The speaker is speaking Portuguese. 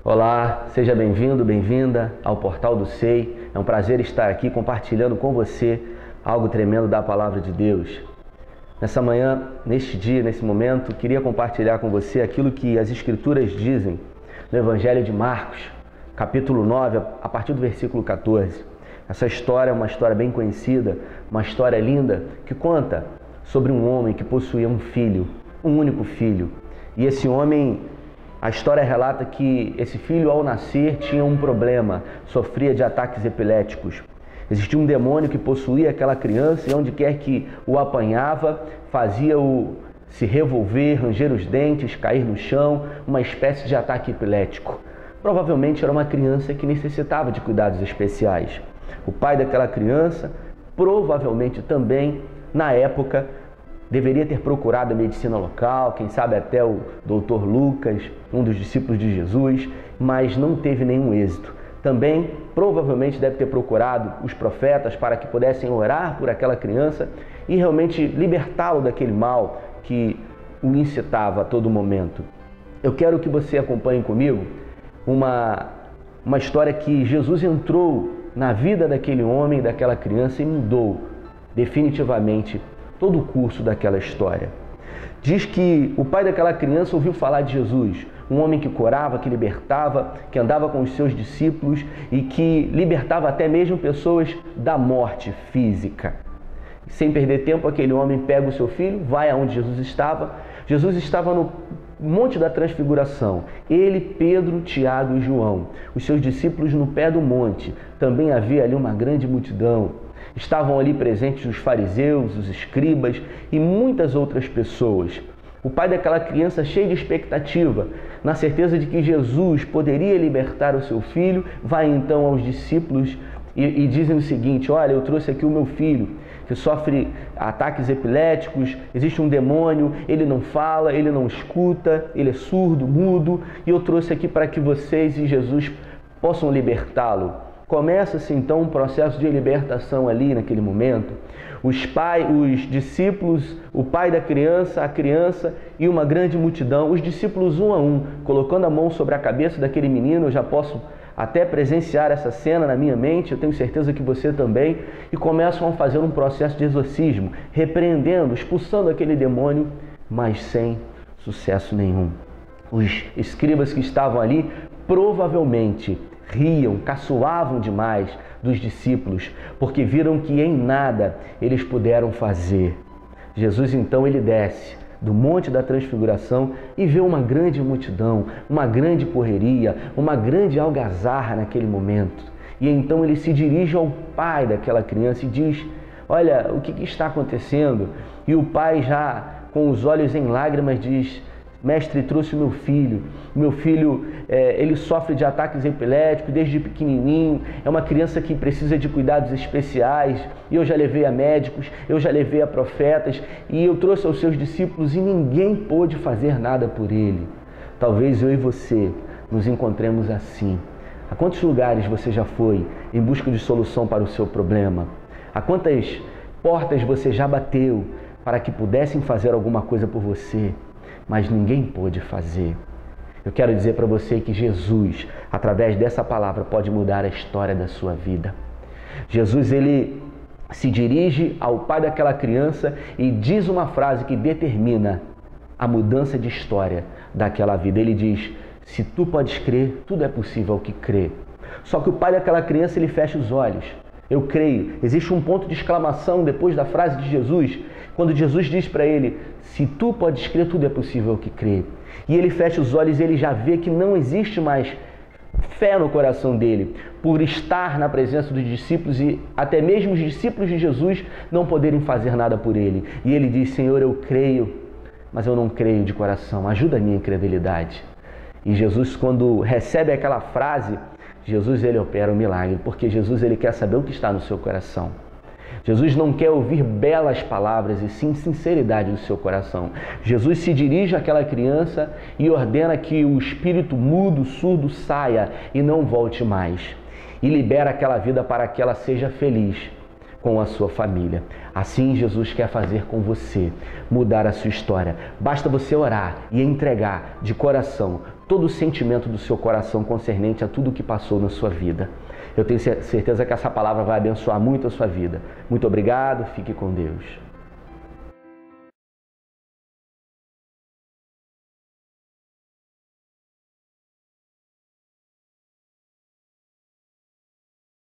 Olá, seja bem-vindo, bem-vinda ao Portal do SEI. É um prazer estar aqui compartilhando com você algo tremendo da Palavra de Deus. Nessa manhã, neste dia, nesse momento, queria compartilhar com você aquilo que as Escrituras dizem no Evangelho de Marcos, capítulo 9, a partir do versículo 14. Essa história é uma história bem conhecida, uma história linda, que conta sobre um homem que possuía um filho, um único filho. E esse homem, a história relata que esse filho, ao nascer, tinha um problema, sofria de ataques epiléticos. Existia um demônio que possuía aquela criança e onde quer que o apanhava, fazia-o se revolver, ranger os dentes, cair no chão, uma espécie de ataque epilético. Provavelmente era uma criança que necessitava de cuidados especiais. O pai daquela criança, provavelmente também, na época, deveria ter procurado a medicina local, quem sabe até o Dr. Lucas, um dos discípulos de Jesus, mas não teve nenhum êxito. Também, provavelmente, deve ter procurado os profetas para que pudessem orar por aquela criança e realmente libertá-lo daquele mal que o incitava a todo momento. Eu quero que você acompanhe comigo uma história que Jesus entrou na vida daquele homem, daquela criança e mudou definitivamente todo o curso daquela história. Diz que o pai daquela criança ouviu falar de Jesus, um homem que curava, que libertava, que andava com os seus discípulos e que libertava até mesmo pessoas da morte física. Sem perder tempo, aquele homem pega o seu filho, vai aonde Jesus estava. Jesus estava no Monte da Transfiguração. Ele, Pedro, Tiago e João, os seus discípulos no pé do monte. Também havia ali uma grande multidão. Estavam ali presentes os fariseus, os escribas e muitas outras pessoas. O pai daquela criança, cheio de expectativa, na certeza de que Jesus poderia libertar o seu filho, vai então aos discípulos e dizem o seguinte: olha, eu trouxe aqui o meu filho, que sofre ataques epiléticos, existe um demônio, ele não fala, ele não escuta, ele é surdo, mudo, e eu trouxe aqui para que vocês e Jesus possam libertá-lo. Começa-se então um processo de libertação ali naquele momento. Os discípulos, o pai da criança, a criança e uma grande multidão, os discípulos um a um, colocando a mão sobre a cabeça daquele menino. Eu já posso até presenciar essa cena na minha mente, eu tenho certeza que você também, e começam a fazer um processo de exorcismo, repreendendo, expulsando aquele demônio, mas sem sucesso nenhum. Os escribas que estavam ali provavelmente riam, caçoavam demais dos discípulos, porque viram que em nada eles puderam fazer. Jesus então ele desce do Monte da Transfiguração e vê uma grande multidão, uma grande correria, uma grande algazarra naquele momento. E então ele se dirige ao pai daquela criança e diz: olha, o que está acontecendo? E o pai, já com os olhos em lágrimas, diz: mestre, trouxe o meu filho. Ele sofre de ataques epiléticos desde pequenininho, é uma criança que precisa de cuidados especiais, e eu já levei a médicos, eu já levei a profetas, e eu trouxe aos seus discípulos e ninguém pôde fazer nada por ele. Talvez eu e você nos encontremos assim. A quantos lugares você já foi em busca de solução para o seu problema? A quantas portas você já bateu para que pudessem fazer alguma coisa por você, mas ninguém pôde fazer? Eu quero dizer para você que Jesus, através dessa palavra, pode mudar a história da sua vida. Jesus, ele se dirige ao pai daquela criança e diz uma frase que determina a mudança de história daquela vida. Ele diz: se tu podes crer, tudo é possível ao que crê. Só que o pai daquela criança, ele fecha os olhos. Eu creio. Existe um ponto de exclamação depois da frase de Jesus, quando Jesus diz para ele: se tu podes crer, tudo é possível ao que crê. E ele fecha os olhos e ele já vê que não existe mais fé no coração dele, por estar na presença dos discípulos e até mesmo os discípulos de Jesus não poderem fazer nada por ele. E ele diz: Senhor, eu creio, mas eu não creio de coração, ajuda a minha incredulidade. E Jesus, quando recebe aquela frase, Jesus ele opera um milagre, porque Jesus ele quer saber o que está no seu coração. Jesus não quer ouvir belas palavras, e sim sinceridade do seu coração. Jesus se dirige àquela criança e ordena que o espírito mudo, surdo, saia e não volte mais. E libera aquela vida para que ela seja feliz com a sua família. Assim Jesus quer fazer com você, mudar a sua história. Basta você orar e entregar de coração todo o sentimento do seu coração concernente a tudo o que passou na sua vida. Eu tenho certeza que essa palavra vai abençoar muito a sua vida. Muito obrigado, fique com Deus.